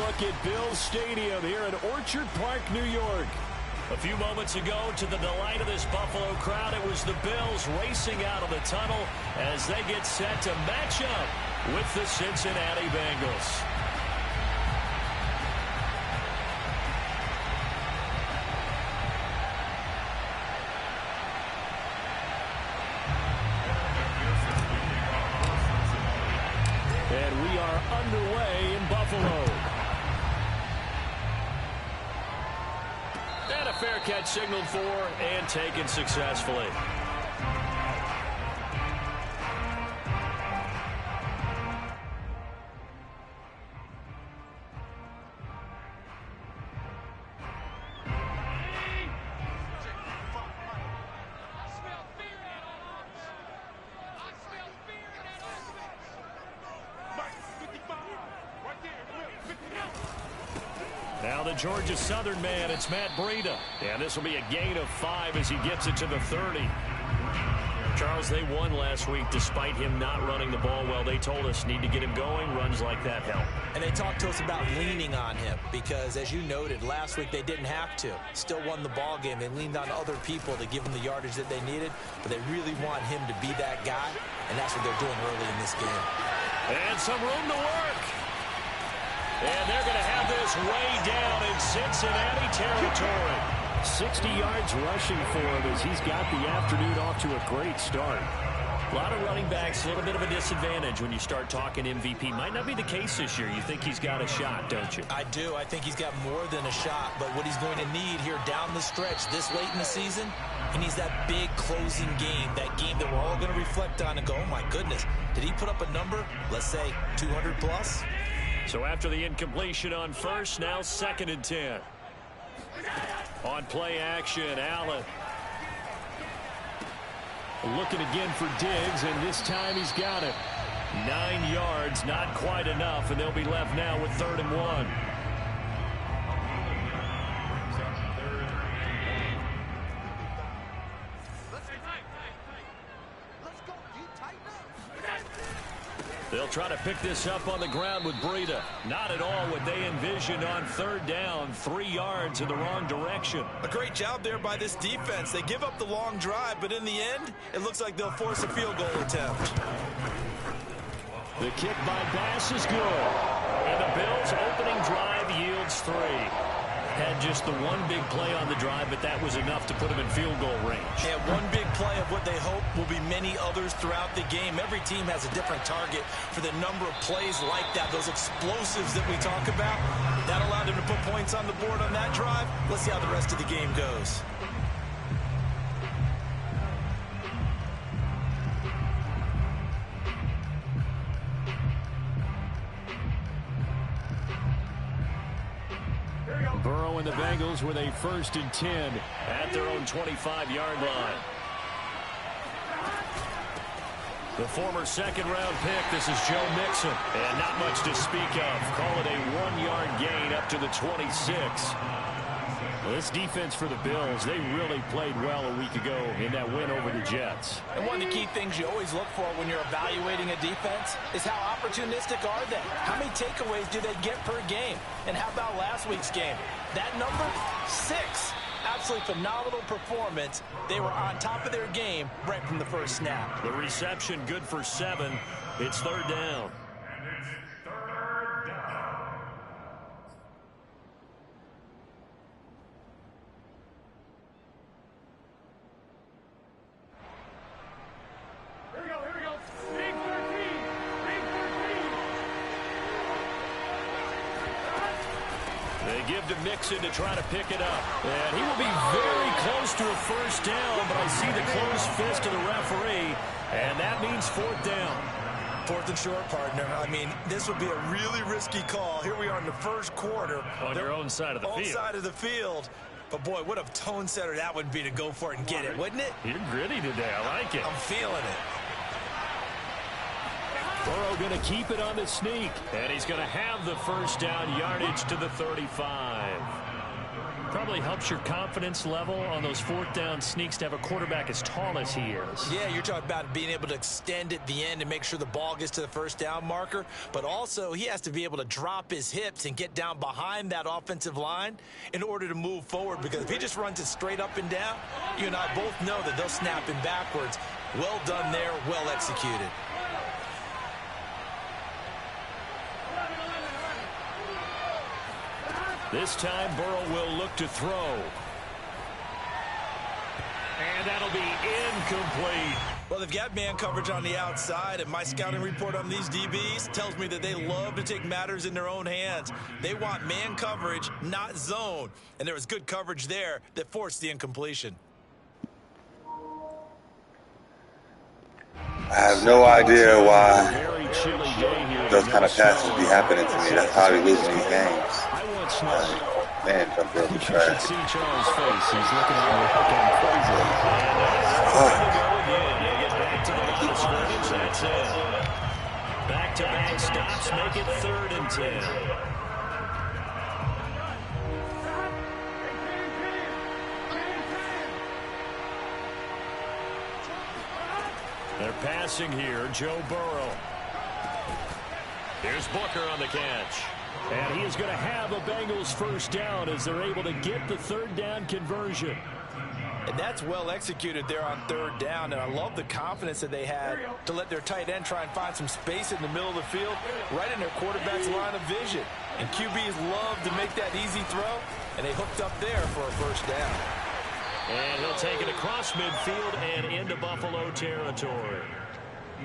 look at Bills Stadium here in Orchard Park, New York. A few moments ago, to the delight of this Buffalo crowd, it was the Bills racing out of the tunnel as they get set to match up with the Cincinnati Bengals. And we are underway in Buffalo. And a fair catch signaled for and taken successfully. Now the Georgia Southern man, it's Matt Breida. And this will be a gain of 5 as he gets it to the 30. Charles, they won last week despite him not running the ball well. They told us need to get him going. Runs like that help. And they talked to us about leaning on him because, as you noted, last week they didn't have to. Still won the ball game. They leaned on other people to give them the yardage that they needed, but they really want him to be that guy, and that's what they're doing early in this game. And some room to work. And they're going to have this way down in Cincinnati territory. 60 yards rushing for him as he's got the afternoon off to a great start. A lot of running backs, a little bit of a disadvantage when you start talking MVP. Might not be the case this year. You think he's got a shot, don't you? I do. I think he's got more than a shot. But what he's going to need here down the stretch this late in the season, he needs that big closing game, that game that we're all going to reflect on and go, oh, my goodness, did he put up a number, let's say, 200 plus? So after the incompletion on first, now 2nd and 10. On play action, Allen. Looking again for Diggs, and this time he's got it. 9 yards, not quite enough, and they'll be left now with 3rd and 1. They'll try to pick this up on the ground with Breida. Not at all what they envisioned on 3rd down. 3 yards in the wrong direction. A great job there by this defense. They give up the long drive, but in the end, it looks like they'll force a field goal attempt. The kick by Bass is good. And the Bills' opening drive yields 3. Had just the one big play on the drive, but that was enough to put them in field goal range. Yeah, one big play of what they hope will be many others throughout the game. Every team has a different target for the number of plays like that, those explosives that we talk about. That allowed them to put points on the board on that drive. Let's see how the rest of the game goes. Burrow and the Bengals with a 1st and 10 at their own 25-yard line. The former 2nd-round pick, this is Joe Mixon. And not much to speak of. Call it a 1-yard gain up to the 26. Well, this defense for the Bills, they really played well a week ago in that win over the Jets. And one of the key things you always look for when you're evaluating a defense is how opportunistic are they? How many takeaways do they get per game? And how about last week's game? That number, 6. Absolutely phenomenal performance. They were on top of their game right from the first snap. The reception good for 7. It's 3rd down. Give to Mixon to try to pick it up. And he will be very close to a 1st down, but I see the closed fist of the referee, and that means 4th down. 4th and short, partner. I mean, this would be a really risky call. Here we are in the 1st quarter. On your own side of the field. Own side of the field. But, boy, what a tone setter that would be to go for it and get it, wouldn't it? You're gritty today. I like it. I'm feeling it. Burrow going to keep it on the sneak. And he's going to have the 1st down, yardage to the 35. Probably helps your confidence level on those fourth down sneaks to have a quarterback as tall as he is. Yeah, you're talking about being able to extend at the end and make sure the ball gets to the first down marker. But also, he has to be able to drop his hips and get down behind that offensive line in order to move forward. Because if he just runs it straight up and down, you and I both know that they'll snap him backwards. Well done there, well executed. This time, Burrow will look to throw. And that'll be incomplete. Well, they've got man coverage on the outside, and my scouting report on these DBs tells me that they love to take matters in their own hands. They want man coverage, not zone. And there was good coverage there that forced the incompletion. I have no idea why those kind of passes be happening to me. That's how we losing these games. Man, jump over the track. See Charles' face. He's looking at me looking crazy. Back-to-back stops make it 3rd and 10. They're passing here, Joe Burrow. Here's Booker on the catch. And he is going to have a Bengals first down as they're able to get the 3rd down conversion. And that's well executed there on 3rd down. And I love the confidence that they had to let their tight end try and find some space in the middle of the field, right in their quarterback's line of vision. And QBs love to make that easy throw, and they hooked up there for a first down. And he'll take it across midfield and into Buffalo territory.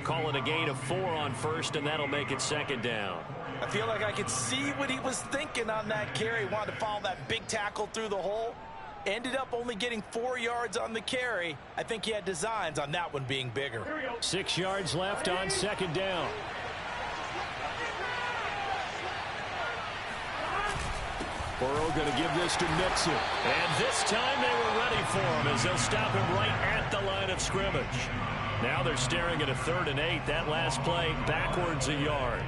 Call it a gain of 4 on 1st, and that'll make it 2nd down. I feel like I could see what he was thinking on that carry. Wanted to follow that big tackle through the hole. Ended up only getting 4 yards on the carry. I think he had designs on that one being bigger. 6 yards left on 2nd down. Burrow going to give this to Mixon. And this time they were ready for him as they'll stop him right at the line of scrimmage. Now they're staring at a 3rd and 8. That last play backwards a yard.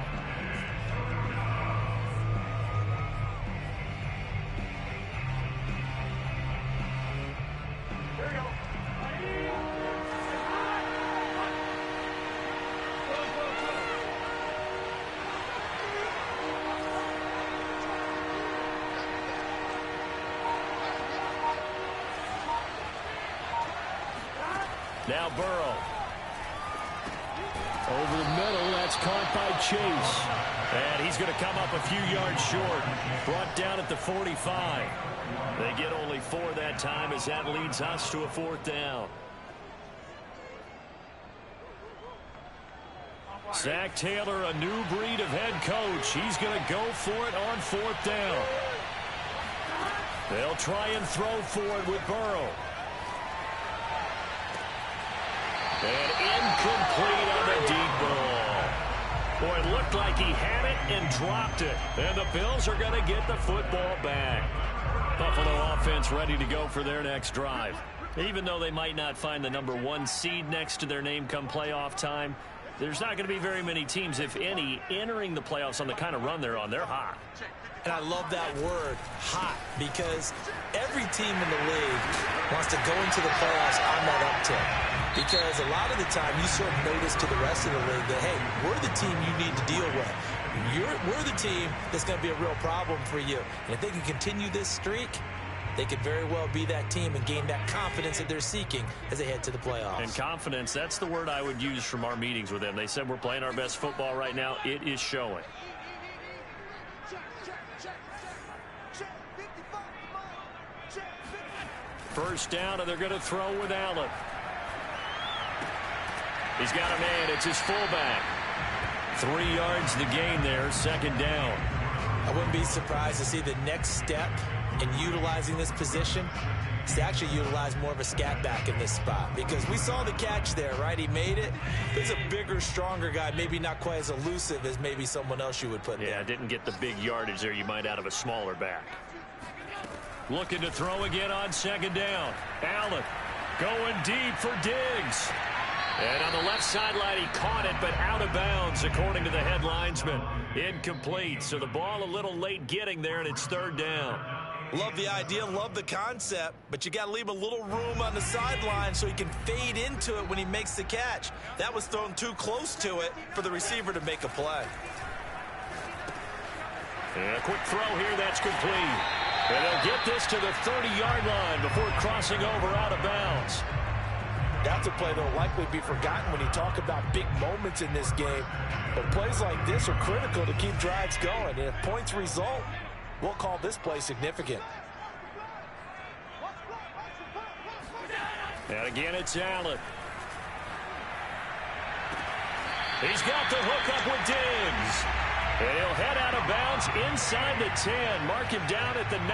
Now Burrow. Over the middle, that's caught by Chase. And he's going to come up a few yards short. Brought down at the 45. They get only 4 that time as that leads us to a 4th down. Zach Taylor, a new breed of head coach. He's going to go for it on 4th down. They'll try and throw for it with Burrow. And incomplete on the deep ball. Boy, it looked like he had it and dropped it. And the Bills are going to get the football back. Buffalo offense ready to go for their next drive. Even though they might not find the #1 seed next to their name come playoff time, there's not going to be very many teams, if any, entering the playoffs on the kind of run they're on. They're hot. And I love that word, hot, because every team in the league wants to go into the playoffs on that uptick. Because a lot of the time you sort of notice to the rest of the league that, hey, we're the team you need to deal with. We're the team that's going to be a real problem for you. And if they can continue this streak, they could very well be that team and gain that confidence that they're seeking as they head to the playoffs. And confidence, that's the word I would use from our meetings with them. They said we're playing our best football right now. It is showing. First down, and they're going to throw with Allen. He's got a man. It's his fullback. 3 yards the gain there, 2nd down. I wouldn't be surprised to see the next step in utilizing this position is to actually utilize more of a scat back in this spot. Because we saw the catch there, right? He made it. There's a bigger, stronger guy, maybe not quite as elusive as maybe someone else you would put there. Yeah, didn't get the big yardage there you might out of a smaller back. Looking to throw again on 2nd down. Allen going deep for Diggs. And on the left sideline, he caught it, but out of bounds, according to the head linesman. Incomplete, so the ball a little late getting there, and it's 3rd down. Love the idea, love the concept, but you got to leave a little room on the sideline so he can fade into it when he makes the catch. That was thrown too close to it for the receiver to make a play. And a quick throw here, that's complete. And they'll get this to the 30-yard line before crossing over out of bounds. That's a play that will likely be forgotten when you talk about big moments in this game. But plays like this are critical to keep drives going. And if points result, we'll call this play significant. And again, it's Allen. He's got the hook up with Diggs. And he'll head out of bounds inside the 10. Mark him down at the 9.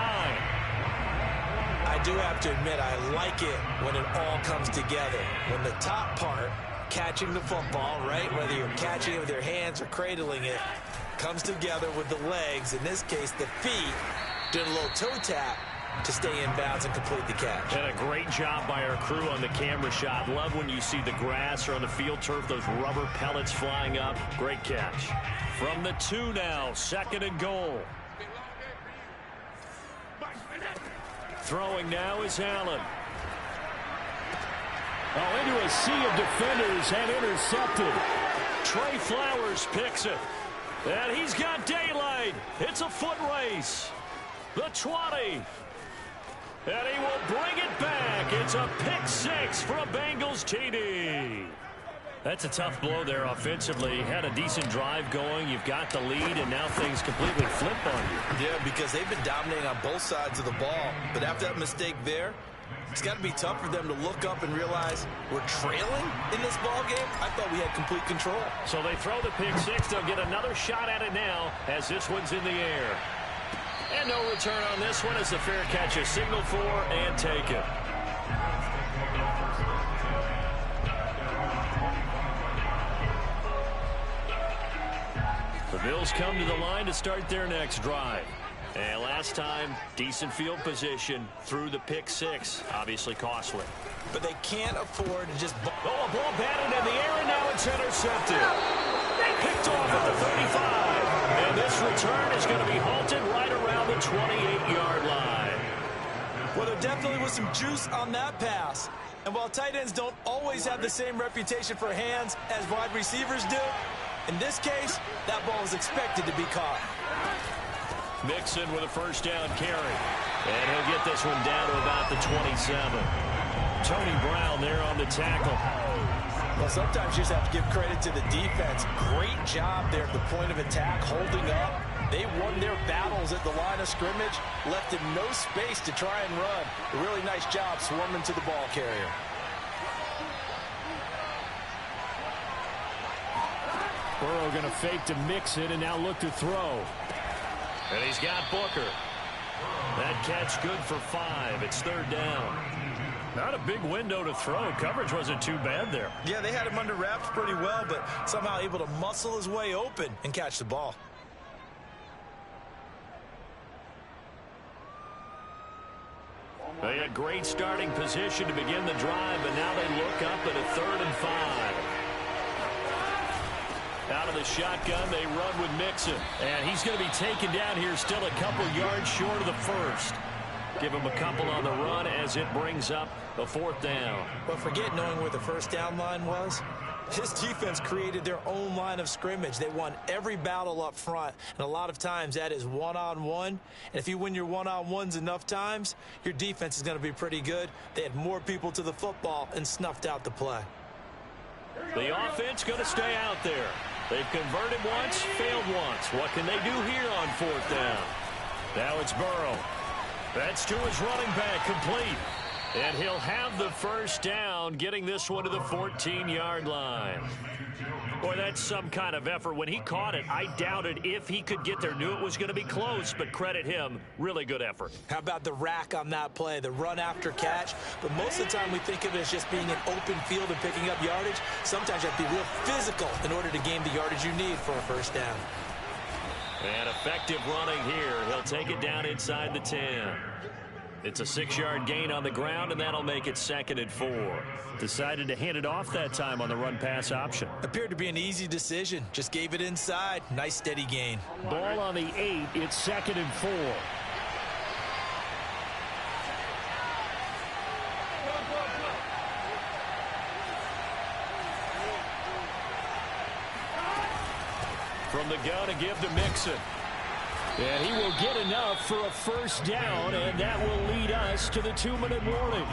I do have to admit, I like it when it all comes together. When the top part, catching the football, right, whether you're catching it with your hands or cradling it, comes together with the legs, in this case the feet, did a little toe tap to stay in bounds and complete the catch. And a great job by our crew on the camera shot. Love when you see the grass or on the field turf, those rubber pellets flying up. Great catch. From the 2 now, 2nd and goal. Throwing now is Allen. Oh, into a sea of defenders and intercepted. Trey Flowers picks it. And he's got daylight. It's a foot race. The 20. And he will bring it back. It's a pick 6 for a Bengals TD. That's a tough blow there offensively. Had a decent drive going. You've got the lead, and now things completely flip on you. Yeah, because they've been dominating on both sides of the ball. But after that mistake there, it's got to be tough for them to look up and realize we're trailing in this ball game. I thought we had complete control. So they throw the pick 6. They'll get another shot at it now as this one's in the air. And no return on this one as the fair catch is signaled for and taken. The Bills come to the line to start their next drive. And last time, decent field position through the pick 6. Obviously costly. But they can't afford to just... Oh, a ball batted in the air, and now it's intercepted. Picked off at the 35. And this return is going to be halted right around the 28-yard line. Well, there definitely was some juice on that pass. And while tight ends don't always have the same reputation for hands as wide receivers do, in this case, that ball was expected to be caught. Mixon with a first down carry. And he'll get this one down to about the 27. Tony Brown there on the tackle. Well, sometimes you just have to give credit to the defense. Great job there at the point of attack, holding up. They won their battles at the line of scrimmage, left him no space to try and run. A really nice job swarming to the ball carrier. Burrow going to fake to mix it and now look to throw. And he's got Booker. That catch good for 5. It's 3rd down. Not a big window to throw. Coverage wasn't too bad there. Yeah, they had him under wraps pretty well, but somehow able to muscle his way open and catch the ball. They had great starting position to begin the drive, but now they look up at a 3rd and 5. Out of the shotgun, they run with Mixon. And he's going to be taken down here still a couple yards short of the first. Give him a couple on the run as it brings up the 4th down. But forget knowing where the first down line was. This defense created their own line of scrimmage. They won every battle up front, and a lot of times that is one-on-one. And if you win your one-on-ones enough times, your defense is going to be pretty good. They had more people to the football and snuffed out the play. The offense going to stay out there. They've converted once, failed once. What can they do here on 4th down? Now it's Burrow. That's to his running back, complete. And he'll have the first down, getting this one to the 14-yard line. Boy, that's some kind of effort. When he caught it, I doubted if he could get there. Knew it was going to be close, but credit him. Really good effort. How about the rack on that play, the run after catch? But most of the time we think of it as just being an open field and picking up yardage. Sometimes you have to be real physical in order to gain the yardage you need for a first down. And effective running here. He'll take it down inside the 10. It's a 6-yard gain on the ground, and that'll make it 2nd and 4. Decided to hand it off that time on the run-pass option. Appeared to be an easy decision. Just gave it inside. Nice, steady gain. Ball on the 8. It's 2nd and 4. from the gun to give to Mixon. And he will get enough for a first down, and that will lead us to the 2-minute warning.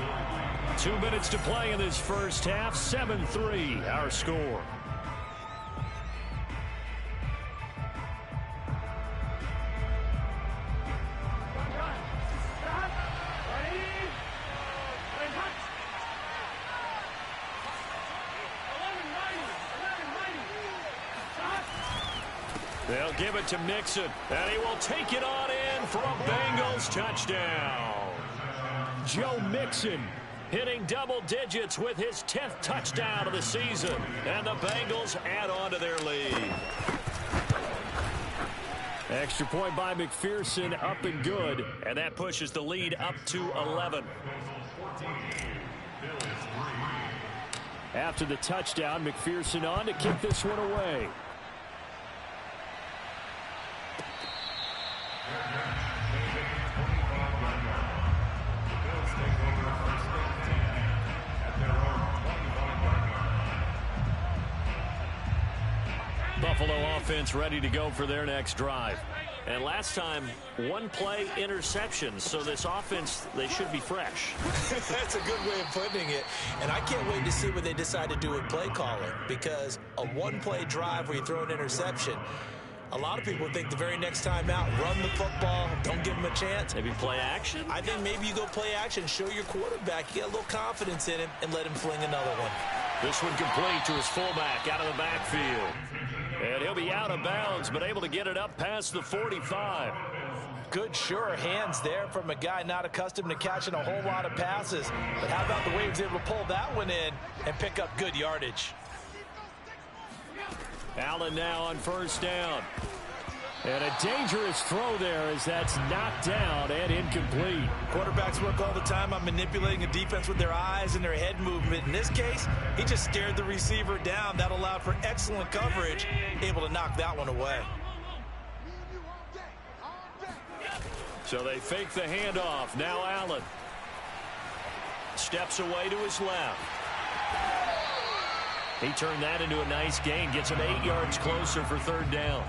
2 minutes to play in this first half. 7-3 our score. They'll give it to Mixon, and he will take it on in for a Bengals touchdown. Joe Mixon hitting double digits with his 10th touchdown of the season, and the Bengals add on to their lead. Extra point by McPherson, up and good, and that pushes the lead up to 11. After the touchdown, McPherson on to kick this one away. Buffalo offense ready to go for their next drive. And last time, one play interception. So this offense, they should be fresh. That's a good way of putting it. And I can't wait to see what they decide to do with play calling. Because a one-play drive where you throw an interception, a lot of people think the very next time out, run the football, don't give them a chance. Maybe play action? I think maybe you go play action, show your quarterback, get a little confidence in him, and let him fling another one. This one complete to his fullback out of the backfield. And he'll be out of bounds, but able to get it up past the 45. Good, sure hands there from a guy not accustomed to catching a whole lot of passes. But how about the way he was able to pull that one in and pick up good yardage? Allen now on first down. And a dangerous throw there as that's knocked down and incomplete. Quarterbacks work all the time on manipulating a defense with their eyes and their head movement. In this case, he just stared the receiver down. That allowed for excellent coverage, able to knock that one away. So they fake the handoff. Now Allen steps away to his left. He turned that into a nice gain. Gets him 8 yards closer for third down.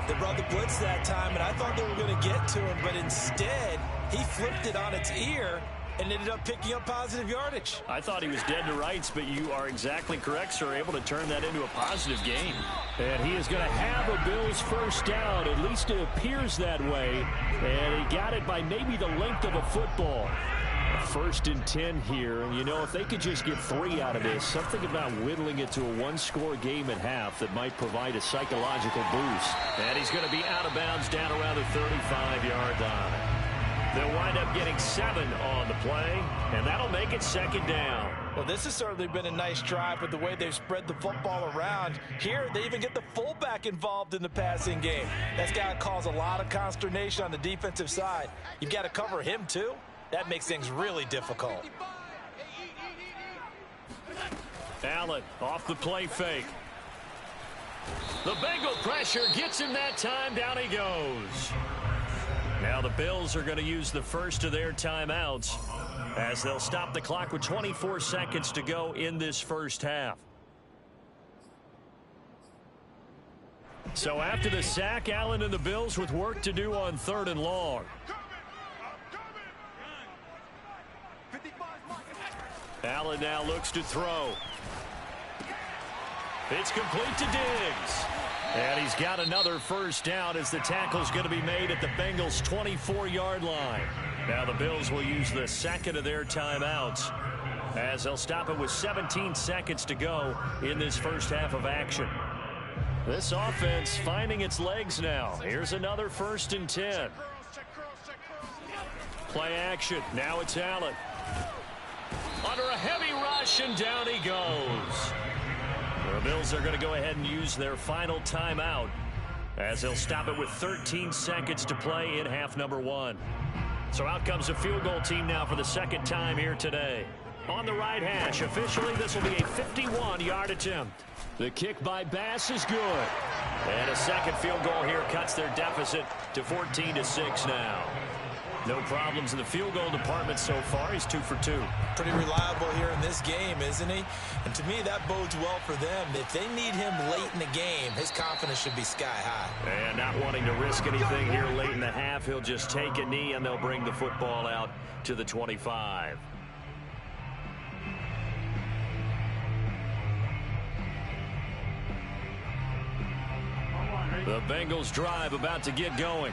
They brought the blitz that time, and I thought they were going to get to him, but instead, he flipped it on its ear and ended up picking up positive yardage. I thought he was dead to rights, but you are exactly correct, sir. Able to turn that into a positive gain. And he is going to have a Bills first down. At least it appears that way. And he got it by maybe the length of a football. First and 10 here, and you know, if they could just get 3 out of this, something about whittling it to a one-score game at half that might provide a psychological boost. And he's going to be out of bounds down around the 35-yard line. They'll wind up getting 7 on the play, and that'll make it second down. Well, this has certainly been a nice drive with the way they've spread the football around. Here, they even get the fullback involved in the passing game. That's got to cause a lot of consternation on the defensive side. You've got to cover him, too. That makes things really difficult. Allen off the play fake. The Bengal pressure gets him that time. Down he goes. Now the Bills are going to use the first of their timeouts as they'll stop the clock with 24 seconds to go in this first half. So after the sack, Allen and the Bills with work to do on 3rd and long. Allen now looks to throw. It's complete to Diggs. And he's got another first down as the tackle's going to be made at the Bengals' 24-yard line. Now the Bills will use the second of their timeouts as they'll stop it with 17 seconds to go in this first half of action. This offense finding its legs now. Here's another 1st and 10. Play action. Now it's Allen. Under a heavy rush, and down he goes. The Bills are going to go ahead and use their final timeout as they'll stop it with 13 seconds to play in half number 1. So out comes a field goal team now for the second time here today. On the right hash, officially this will be a 51-yard attempt. The kick by Bass is good. And a second field goal here cuts their deficit to 14-6 now. No problems in the field goal department so far. He's 2 for 2. Pretty reliable here in this game, isn't he? And to me, that bodes well for them. If they need him late in the game, his confidence should be sky high. And not wanting to risk anything here late in the half, he'll just take a knee and they'll bring the football out to the 25. The Bengals drive about to get going.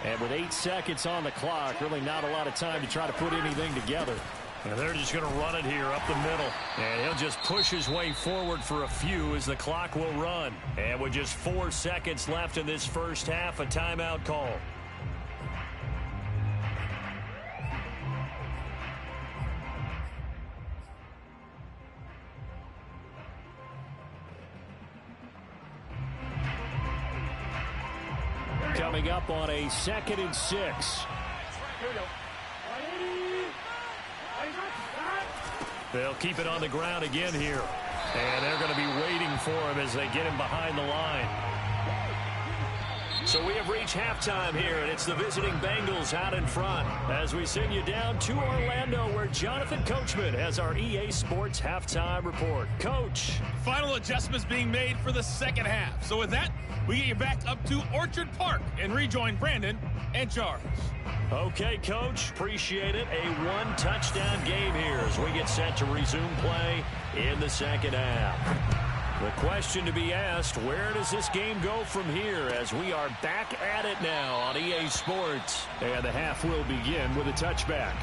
And with 8 seconds on the clock, really not a lot of time to try to put anything together. And they're just going to run it here up the middle. And he'll just push his way forward for a few as the clock will run. And with just 4 seconds left in this first half, a timeout call. Coming up on a 2nd and 6. They'll keep it on the ground again here. And they're going to be waiting for him as they get him behind the line. So we have reached halftime here, and it's the visiting Bengals out in front as we send you down to Orlando, where Jonathan Coachman has our EA Sports halftime report. Coach. Final adjustments being made for the second half. So with that, we get you back up to Orchard Park and rejoin Brandon and Charles. Okay, Coach. Appreciate it. A 1-touchdown game here as we get set to resume play in the second half. The question to be asked, where does this game go from here as we are back at it now on EA Sports? And the half will begin with a touchback.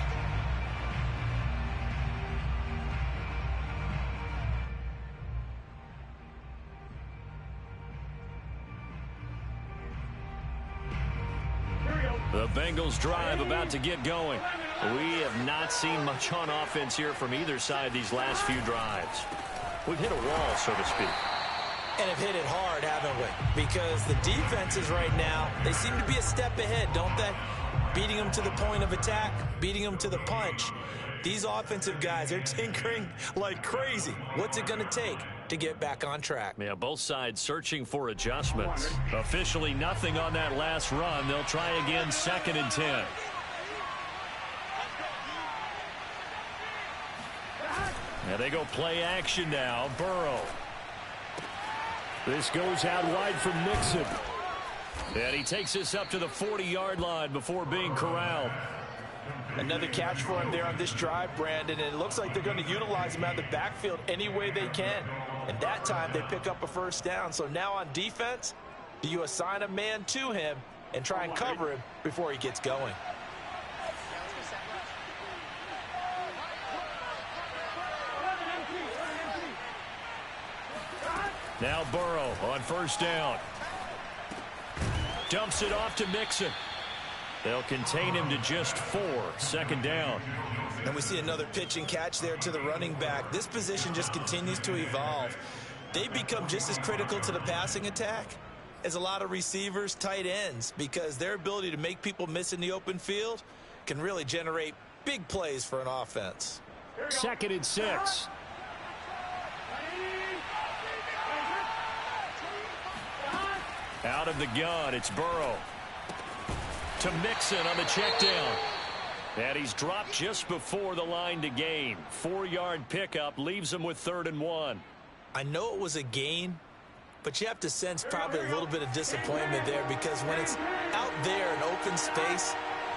The Bengals drive about to get going. We have not seen much on offense here from either side these last few drives. We've hit a wall, so to speak. And have hit it hard, haven't we? Because the defenses right now, they seem to be a step ahead, don't they? Beating them to the point of attack, beating them to the punch. These offensive guys, they're tinkering like crazy. What's it going to take to get back on track? Yeah, both sides searching for adjustments. Officially nothing on that last run. They'll try again 2nd and 10. And they go play action now. Burrow. This goes out wide from Mixon. And he takes this up to the 40-yard line before being corralled. Another catch for him there on this drive, Brandon, and it looks like they're going to utilize him out of the backfield any way they can. And that time they pick up a first down. So now on defense, do you assign a man to him and try and cover him before he gets going? Now Burrow on first down. Dumps it off to Mixon. They'll contain him to just 4. 2nd down. And we see another pitch and catch there to the running back. This position just continues to evolve. They become just as critical to the passing attack as a lot of receivers, tight ends, because their ability to make people miss in the open field can really generate big plays for an offense. 2nd and 6. Out of the gun, it's Burrow. To Mixon on the check down. And he's dropped just before the line to gain. 4-yard pickup leaves him with 3rd and 1. I know it was a gain, but you have to sense probably a little bit of disappointment there, because when it's out there in open space,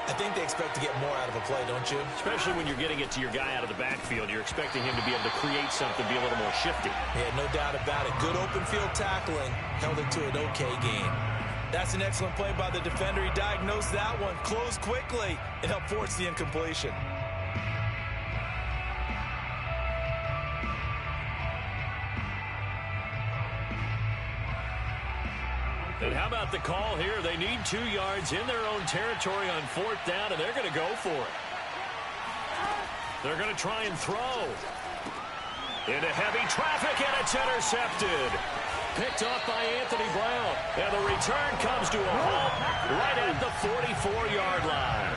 I think they expect to get more out of a play, don't you? Especially when you're getting it to your guy out of the backfield. You're expecting him to be able to create something, be a little more shifty. Yeah, no doubt about it. Good open field tackling held it to an okay gain. That's an excellent play by the defender. He diagnosed that one, closed quickly, and helped force the incompletion. And how about the call here? They need 2 yards in their own territory on 4th down, and they're going to go for it. They're going to try and throw. Into heavy traffic, and it's intercepted. Picked off by Anthony Brown. And the return comes to a halt right at the 44-yard line.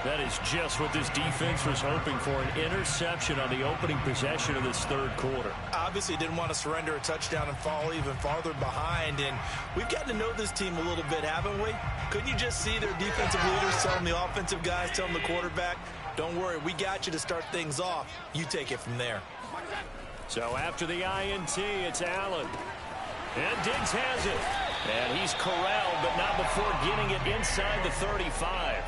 That is just what this defense was hoping for, an interception on the opening possession of this third quarter. Obviously didn't want to surrender a touchdown and fall even farther behind, and we've gotten to know this team a little bit, haven't we? Couldn't you just see their defensive leaders telling the offensive guys, telling the quarterback, don't worry, we got you to start things off. You take it from there. So after the INT, it's Allen. And Diggs has it. And he's corralled, but not before getting it inside the 35.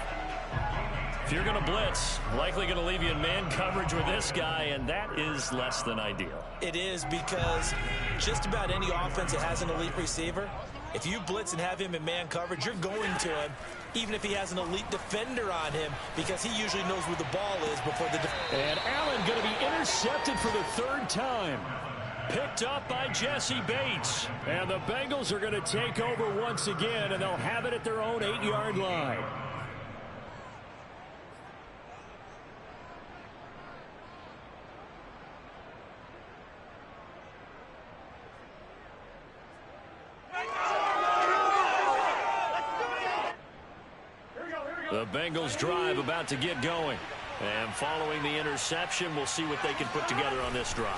If you're going to blitz, likely going to leave you in man coverage with this guy, and that is less than ideal. It is, because just about any offense that has an elite receiver, if you blitz and have him in man coverage, you're going to him, even if he has an elite defender on him, because he usually knows where the ball is before the And Allen going to be intercepted for the third time. Picked up by Jesse Bates. And the Bengals are going to take over once again, and they'll have it at their own 8-yard line. The Bengals drive about to get going. And following the interception, we'll see what they can put together on this drive.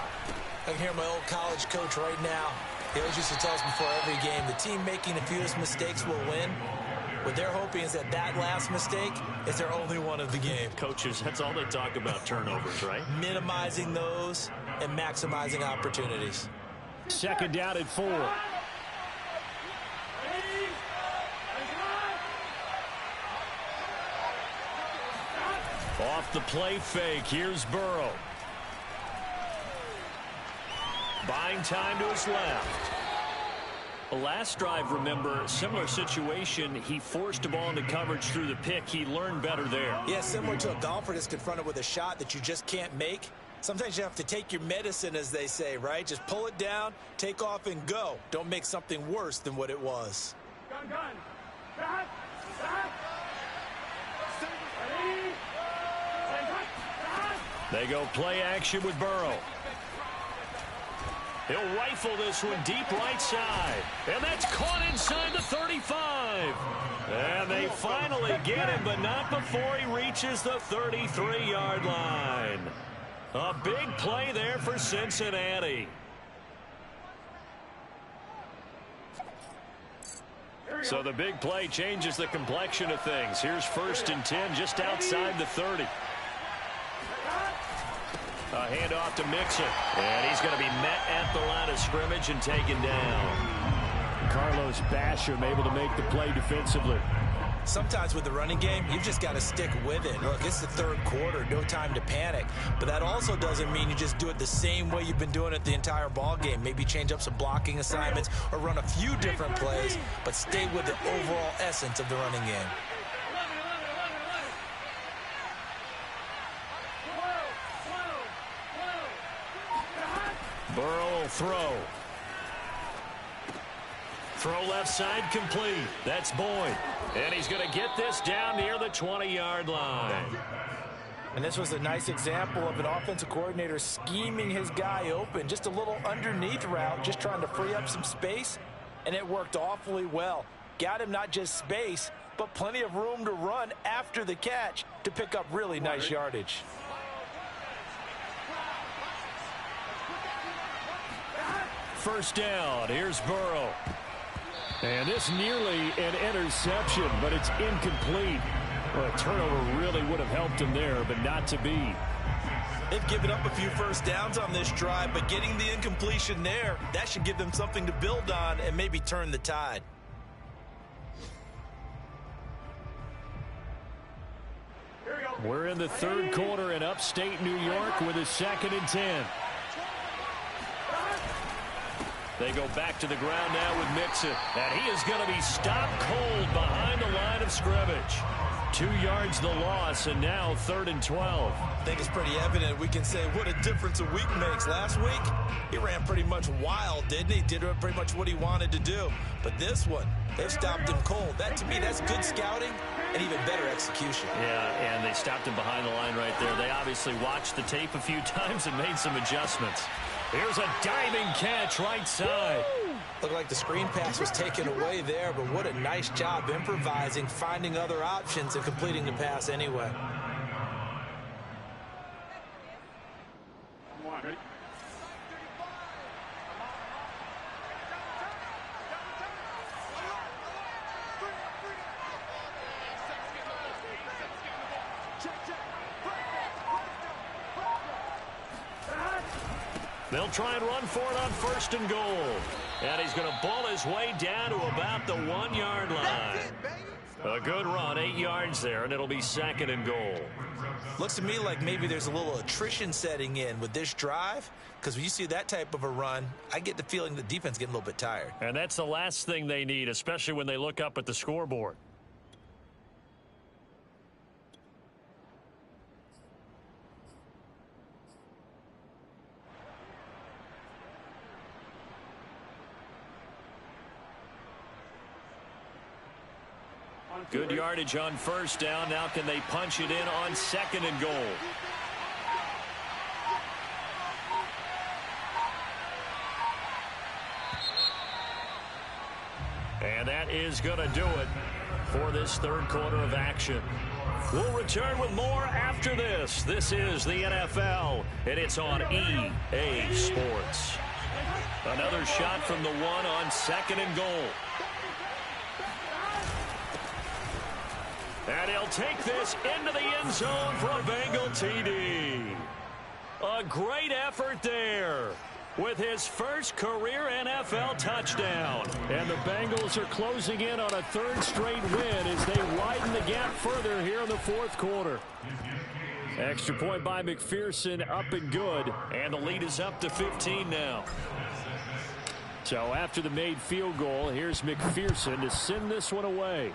I can hear my old college coach right now. He always used to tell us before every game, the team making the fewest mistakes will win. What they're hoping is that last mistake is their only one of the game. Coaches, that's all they talk about, turnovers, right? Minimizing those and maximizing opportunities. Second down at 4. Off the play fake, here's Burrow. Buying time to his left. The last drive, remember, similar situation. He forced a ball into coverage through the pick. He learned better there. Yeah, similar to a golfer that's confronted with a shot that you just can't make. Sometimes you have to take your medicine, as they say, right? Just pull it down, take off, and go. Don't make something worse than what it was. They go play action with Burrow. He'll rifle this one deep right side. And that's caught inside the 35. And they finally get him, but not before he reaches the 33-yard line. A big play there for Cincinnati. So the big play changes the complexion of things. Here's 1st and 10 just outside the 30. A handoff to Mixon. And he's going to be met at the line of scrimmage and taken down. Carlos Basham able to make the play defensively. Sometimes with the running game, you've just got to stick with it. Look, it's the third quarter, no time to panic. But that also doesn't mean you just do it the same way you've been doing it the entire ball game. Maybe change up some blocking assignments or run a few different plays, but stay with the overall essence of the running game. Burrow will throw. Throw left side complete. That's Boyd. And he's going to get this down near the 20-yard line. And this was a nice example of an offensive coordinator scheming his guy open. Just a little underneath route, just trying to free up some space. And it worked awfully well. Got him not just space, but plenty of room to run after the catch to pick up really nice yardage. First down. Here's Burrow. And this nearly an interception, but it's incomplete. Well, a turnover really would have helped him there, but not to be. They've given up a few first downs on this drive, but getting the incompletion there, that should give them something to build on and maybe turn the tide. We're in the third quarter in upstate New York with a 2nd and 10. They go back to the ground now with Mixon. And he is going to be stopped cold behind the line of scrimmage. 2 yards the loss, and now 3rd and 12. I think it's pretty evident. We can say what a difference a week makes. Last week, he ran pretty much wild, didn't he? Did pretty much what he wanted to do. But this one, they've stopped him cold. That, to me, that's good scouting and even better execution. Yeah, and they stopped him behind the line right there. They obviously watched the tape a few times and made some adjustments. Here's a diving catch right side. Looked like the screen pass was taken away there, but what a nice job improvising, finding other options, and completing the pass anyway. They'll try and run for it on 1st and goal. And he's going to ball his way down to about the 1-yard line. A good run, 8 yards there, and it'll be 2nd and goal. Looks to me like maybe there's a little attrition setting in with this drive, because when you see that type of a run, I get the feeling the defense getting a little bit tired. And that's the last thing they need, especially when they look up at the scoreboard. Good yardage on 1st down. Now can they punch it in on 2nd and goal? And that is going to do it for this 3rd quarter of action. We'll return with more after this. This is the NFL, and it's on EA Sports. Another shot from the 1 on 2nd and goal. And he'll take this into the end zone for a Bengal TD. A great effort there with his first career NFL touchdown. And the Bengals are closing in on a 3rd straight win as they widen the gap further here in the 4th quarter. Extra point by McPherson, up and good. And the lead is up to 15 now. So after the made field goal, here's McPherson to send this one away.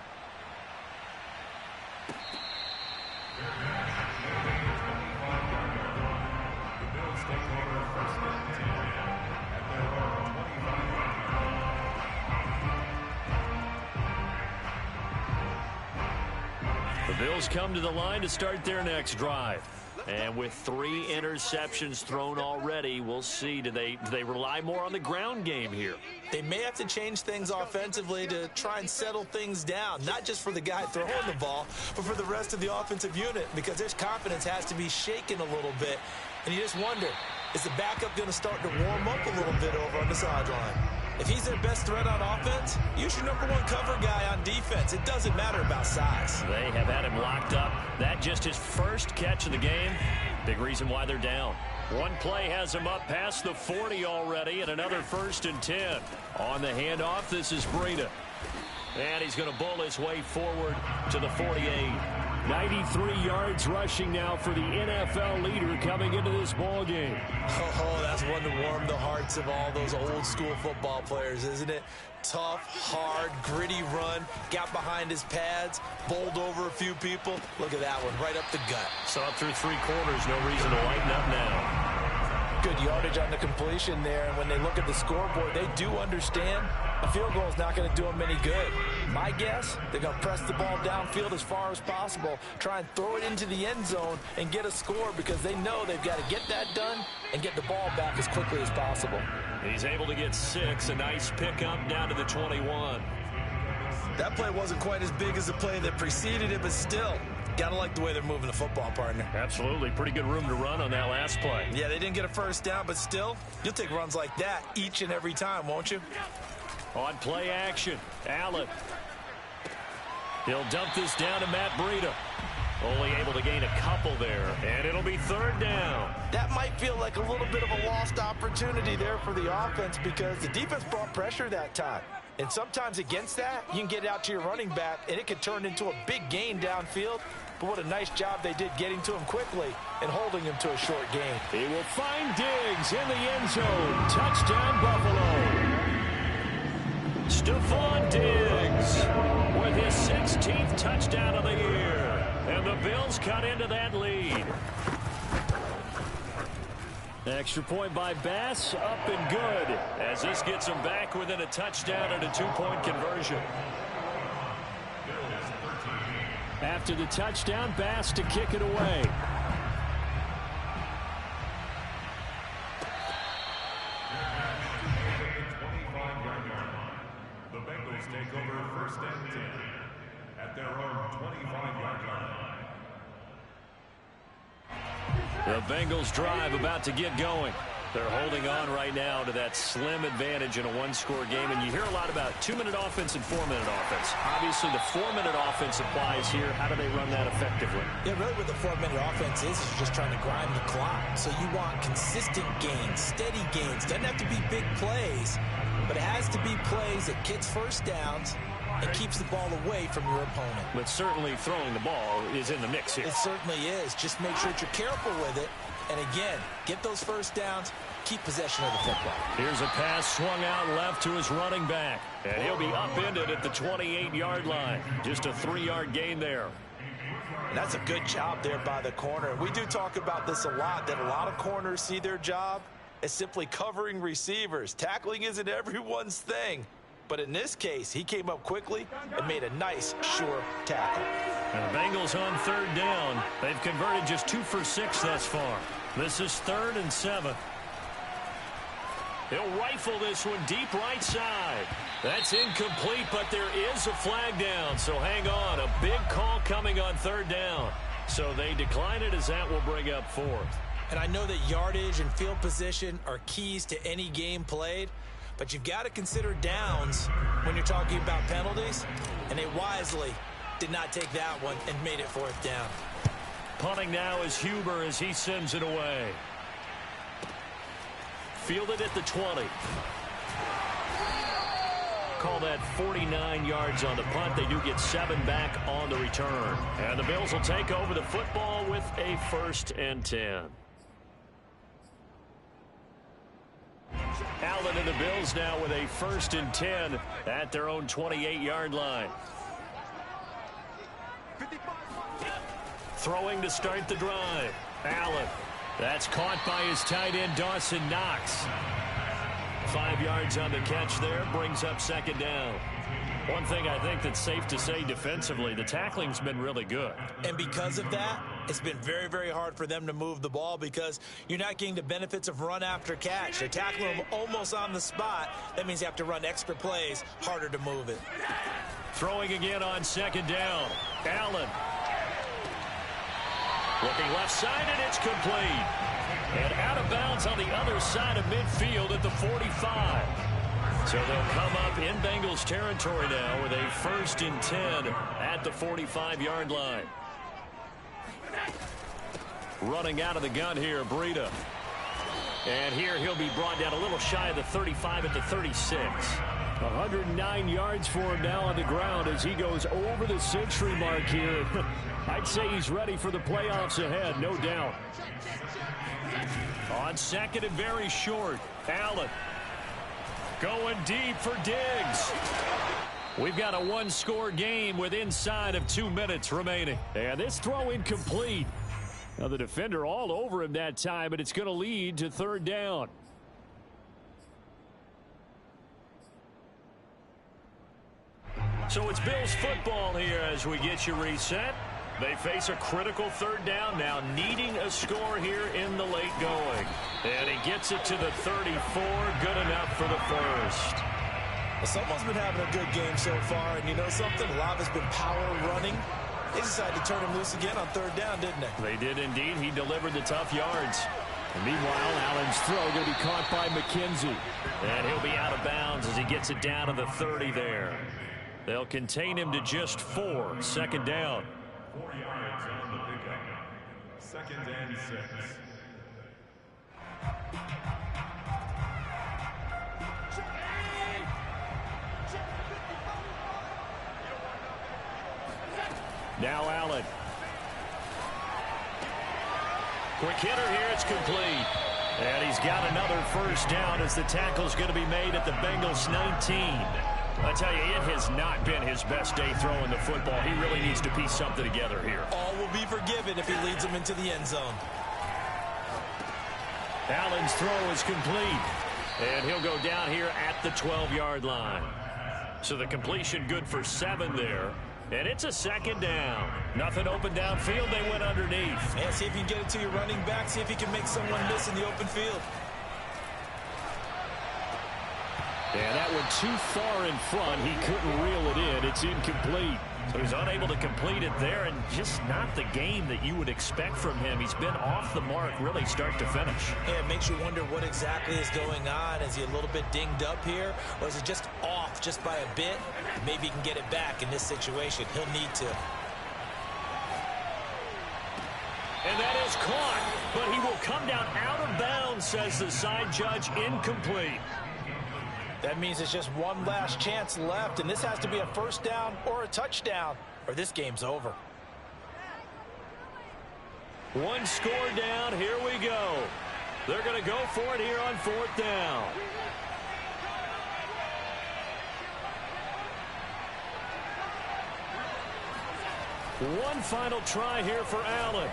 The Bills come to the line to start their next drive. And with 3 interceptions thrown already, we'll see. Do they rely more on the ground game here? They may have to change things offensively to try and settle things down, not just for the guy throwing the ball, but for the rest of the offensive unit, because their confidence has to be shaken a little bit. And you just wonder, is the backup going to start to warm up a little bit over on the sideline? If he's their best threat on offense, use your #1 cover guy on defense. It doesn't matter about size. They have had him locked up. That just his first catch of the game. Big reason why they're down. One play has him up past the 40 already, and another 1st and 10. On the handoff, this is Breida. And he's going to bowl his way forward to the 48. 93 yards rushing now for the NFL leader coming into this ball game. Oh, that's one to warm the hearts of all those old school football players, isn't it? Tough, hard, gritty run, got behind his pads, bowled over a few people. Look at that one, right up the gut. So up through 3 quarters, no reason to lighten up now. Good yardage on the completion there, and when they look at the scoreboard, they do understand a field goal is not going to do them any good. My guess, they're going to press the ball downfield as far as possible, try and throw it into the end zone and get a score, because they know they've got to get that done and get the ball back as quickly as possible. He's able to get 6, a nice pickup down to the 21. That play wasn't quite as big as the play that preceded it, but still, gotta like the way they're moving the football, partner. Absolutely. Pretty good room to run on that last play. Yeah, they didn't get a first down, but still, you'll take runs like that each and every time, won't you? On play action, Allen. He'll dump this down to Matt Breida. Only able to gain a couple there, and it'll be 3rd down. That might feel like a little bit of a lost opportunity there for the offense, because the defense brought pressure that time. And sometimes against that, you can get out to your running back, and it could turn into a big gain downfield. But what a nice job they did getting to him quickly and holding him to a short gain. He will find Diggs in the end zone. Touchdown, Buffalo. Stephon Diggs with his 16th touchdown of the year. And the Bills cut into that lead. Extra point by Bass, up and good. As this gets them back within a touchdown and a 2-point conversion. After the touchdown, Bass to kick it away. at their own 25-yard line. The Bengals drive about to get going. They're holding on right now to that slim advantage in a one-score game. And you hear a lot about 2-minute offense and 4-minute offense. Obviously, the 4-minute offense applies here. How do they run that effectively? Yeah, really what the 4-minute offense is you're just trying to grind the clock. So you want consistent gains, steady gains. Doesn't have to be big plays, but it has to be plays that gets first downs and keeps the ball away from your opponent. But certainly throwing the ball is in the mix here. It certainly is. Just make sure that you're careful with it. And again, get those first downs, keep possession of the football. Here's a pass swung out left to his running back. And he'll be upended at the 28-yard line. Just a 3-yard gain there. And that's a good job there by the corner. We do talk about this a lot, that a lot of corners see their job as simply covering receivers. Tackling isn't everyone's thing. But in this case, he came up quickly and made a nice, sure tackle. And the Bengals on 3rd down. They've converted just 2 for 6 thus far. This is 3rd and 7. He'll rifle this one deep right side. That's incomplete, but there is a flag down. So hang on. A big call coming on 3rd down. So they decline it as that will bring up 4th. And I know that yardage and field position are keys to any game played. But you've got to consider downs when you're talking about penalties. And they wisely did not take that one and made it 4th down. Punting now is Huber as he sends it away. Fielded at the 20. Call that 49 yards on the punt. They do get 7 back on the return. And the Bills will take over the football with a 1st and 10. Allen and the Bills now with a 1st and 10 at their own 28-yard line. Throwing to start the drive. Allen. That's caught by his tight end, Dawson Knox. 5 yards on the catch there. Brings up 2nd down. One thing I think that's safe to say defensively, the tackling's been really good. And because of that, it's been very, very hard for them to move the ball because you're not getting the benefits of run after catch. They're tackling them almost on the spot. That means you have to run extra plays, harder to move it. Throwing again on 2nd down. Allen. Looking left side, and it's complete. And out of bounds on the other side of midfield at the 45. So they'll come up in Bengals territory now with a 1st and 10 at the 45-yard line. Running out of the gun here, Breida. And here he'll be brought down a little shy of the 35 at the 36. 109 yards for him now on the ground as he goes over the century mark here. I'd say he's ready for the playoffs ahead, no doubt. On 2nd and very short, Allen. Going deep for Diggs. We've got a 1-score game with inside of 2 minutes remaining. And this throw incomplete. Now the defender all over him that time, but it's going to lead to 3rd down. So it's Bills football here as we get you reset. They face a critical 3rd down now, needing a score here in the late going. And he gets it to the 34, good enough for the 1st. Well, someone's been having a good game so far, and you know something? A lot has been power running. They decided to turn him loose again on 3rd down, didn't they? They did indeed. He delivered the tough yards. And meanwhile, Allen's throw going to be caught by McKenzie. And he'll be out of bounds as he gets it down to the 30 there. They'll contain him to just 4, 2nd down. 4 yards on the pickup. 2nd and 6. Now Allen. Quick hitter here, it's complete. And he's got another 1st down as the tackle's going to be made at the Bengals 19. I tell you, it has not been his best day throwing the football. He really needs to piece something together here. All will be forgiven if he leads them into the end zone. Allen's throw is complete. And he'll go down here at the 12-yard line. So the completion good for 7 there. And it's a 2nd down. Nothing open downfield. They went underneath. Yeah, see if you can get it to your running back. See if you can make someone miss in the open field. Yeah, that one too far in front. He couldn't reel it in. It's incomplete. So he's unable to complete it there, and just not the game that you would expect from him. He's been off the mark really start to finish. Yeah, it makes you wonder what exactly is going on. Is he a little bit dinged up here, or is it just off just by a bit? Maybe he can get it back in this situation. He'll need to. And that is caught, but he will come down out of bounds, says the side judge, incomplete. That means it's just one last chance left, and this has to be a first down or a touchdown, or this game's over. One score down, here we go. They're going to go for it here on 4th down. One final try here for Allen.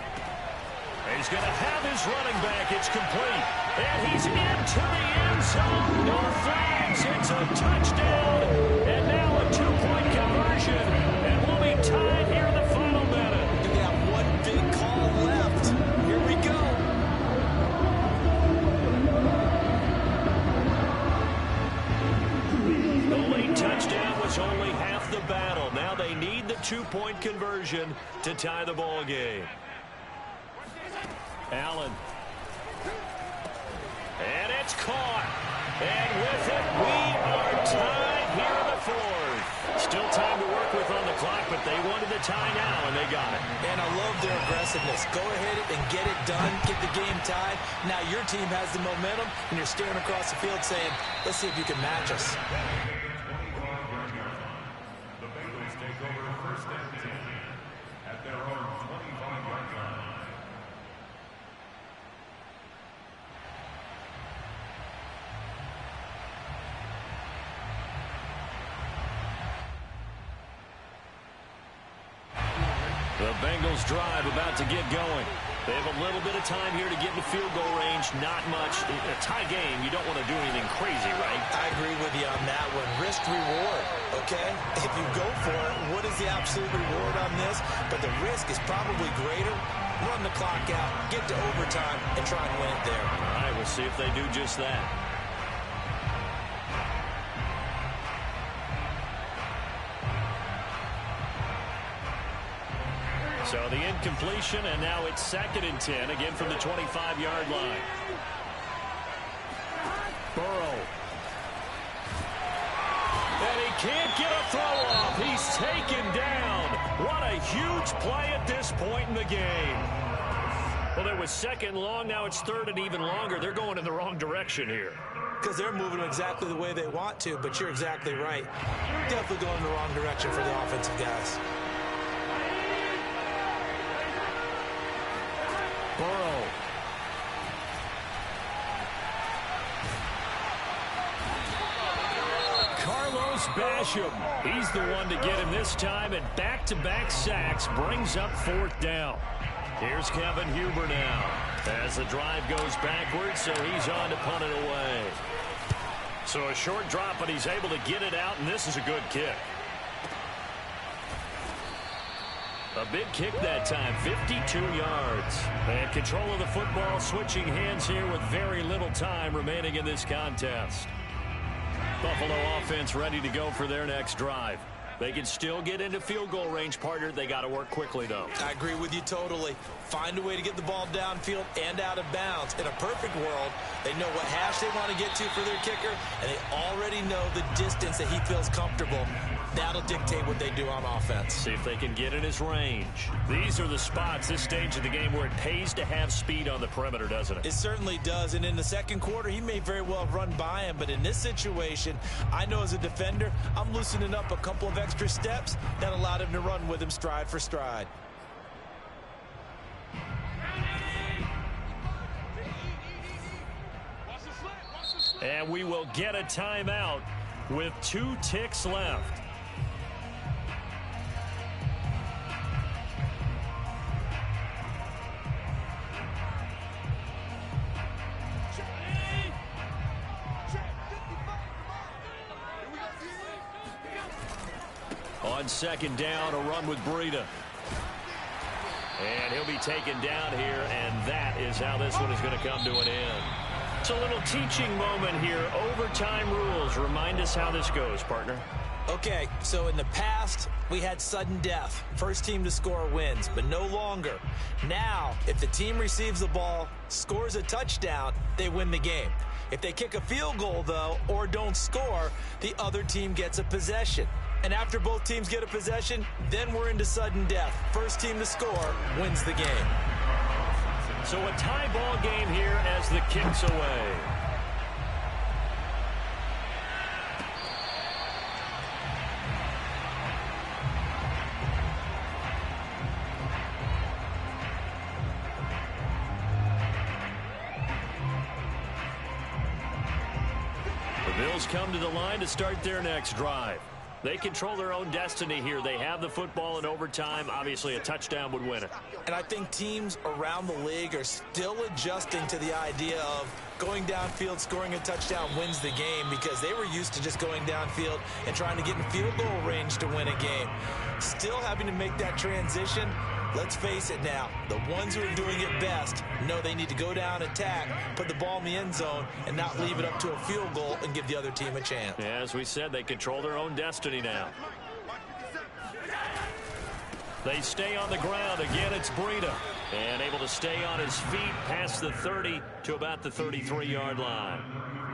He's going to have his running back. It's complete. And he's into the end zone. No flags. It's a touchdown. And now a 2-point conversion. And we'll be tied here in the final minute. We got one big call left. Here we go. The late touchdown was only half the battle. Now they need the 2-point conversion to tie the ball game. Allen. And it's caught. And with it, we are tied here in the 4th. Still time to work with on the clock, but they wanted the tie now, and they got it. And I love their aggressiveness. Go ahead and get it done, get the game tied. Now your team has the momentum, and you're staring across the field saying, let's see if you can match us. The Bengals take over 1st and 10 at their own 25-yard line. The Bengals drive about to get going. They have a little bit of time here to get into field goal range. Not much. A tie game, you don't want to do anything crazy, right? I agree with you on that one. Risk reward, okay? If you go for it, what is the absolute reward on this? But the risk is probably greater. Run the clock out, get to overtime, and try and win it there. All right, we'll see if they do just that. So the incompletion, and now it's 2nd and 10, again from the 25-yard line. Burrow. And he can't get a throw off. He's taken down. What a huge play at this point in the game. Well, it was 2nd and long. Now it's 3rd and even longer. They're going in the wrong direction here. Because they're moving exactly the way they want to, but you're exactly right. Definitely going in the wrong direction for the offensive guys. Burrow. Carlos Basham. He's the one to get him this time, and back-to-back sacks brings up 4th down. Here's Kevin Huber now as the drive goes backwards, so he's on to punt it away. So a short drop, but he's able to get it out, and this is a good kick. A big kick that time, 52 yards. And control of the football, switching hands here with very little time remaining in this contest. Buffalo offense ready to go for their next drive. They can still get into field goal range, partner. They got to work quickly, though. I agree with you totally. Find a way to get the ball downfield and out of bounds. In a perfect world, they know what hash they want to get to for their kicker, and they already know the distance that he feels comfortable. That'll dictate what they do on offense. See if they can get in his range. These are the spots, this stage of the game, where it pays to have speed on the perimeter, doesn't it? It certainly does, and in the second quarter, he may very well run by him, but in this situation, I know as a defender, I'm loosening up a couple of extra steps that allowed him to run with him stride for stride. And we will get a timeout with 2 ticks left. On 2nd down, a run with Breida. And he'll be taken down here, and that is how this one is going to come to an end. It's a little teaching moment here. Overtime rules. Remind us how this goes, partner. Okay, so in the past, we had sudden death. First team to score wins, but no longer. Now, if the team receives the ball, scores a touchdown, they win the game. If they kick a field goal, though, or don't score, the other team gets a possession. And after both teams get a possession, then we're into sudden death. First team to score wins the game. So a tie ball game here as the kick's away. The Bills come to the line to start their next drive. They control their own destiny here. They have the football in overtime. Obviously, a touchdown would win it. And I think teams around the league are still adjusting to the idea of going downfield, scoring a touchdown wins the game, because they were used to just going downfield and trying to get in field goal range to win a game. Still having to make that transition. Let's face it now, the ones who are doing it best know they need to go down, attack, put the ball in the end zone, and not leave it up to a field goal and give the other team a chance. As we said, they control their own destiny now. They stay on the ground. Again, it's Breida. And able to stay on his feet past the 30 to about the 33-yard line.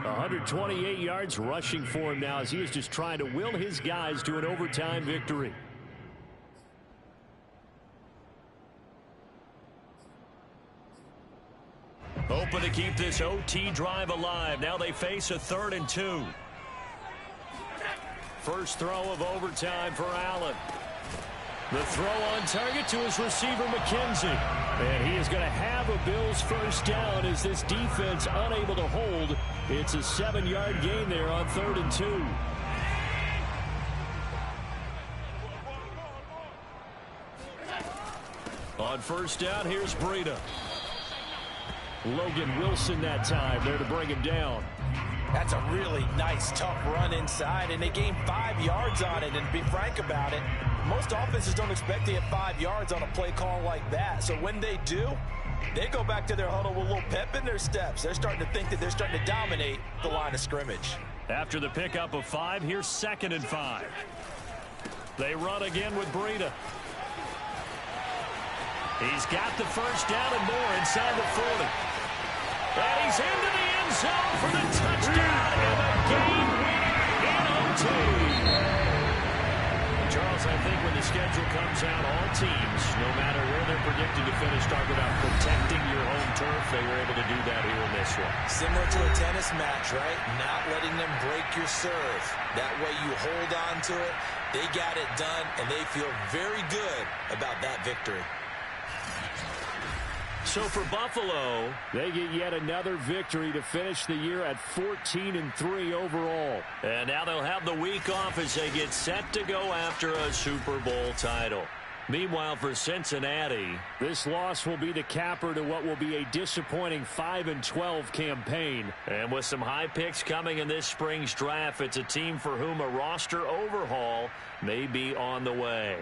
128 yards rushing for him now as he is just trying to will his guys to an overtime victory. Hoping to keep this OT drive alive. Now they face a 3rd and 2. First throw of overtime for Allen. The throw on target to his receiver, McKenzie. And he is going to have a Bills first down as this defense unable to hold. It's a 7-yard gain there on 3rd and 2. On first down, here's Breida. Logan Wilson that time there to bring him down. That's a really nice, tough run inside, and they gained 5 yards on it. And to be frank about it, most offenses don't expect to get 5 yards on a play call like that. So when they do, they go back to their huddle with a little pep in their steps. They're starting to think that they're starting to dominate the line of scrimmage. After the pickup of 5, here's 2nd and 5. They run again with Breida. He's got the first down and more inside the 40. And he's into the end zone for the touchdown and a game-winner in OT. Charles, I think when the schedule comes out, all teams, no matter where they're predicted to finish, talk about protecting your home turf. They were able to do that here in this one. Similar to a tennis match, right? Not letting them break your serve. That way you hold on to it. They got it done, and they feel very good about that victory. So for Buffalo, they get yet another victory to finish the year at 14-3 overall. And now they'll have the week off as they get set to go after a Super Bowl title. Meanwhile, for Cincinnati, this loss will be the capper to what will be a disappointing 5-12 campaign. And with some high picks coming in this spring's draft, it's a team for whom a roster overhaul may be on the way.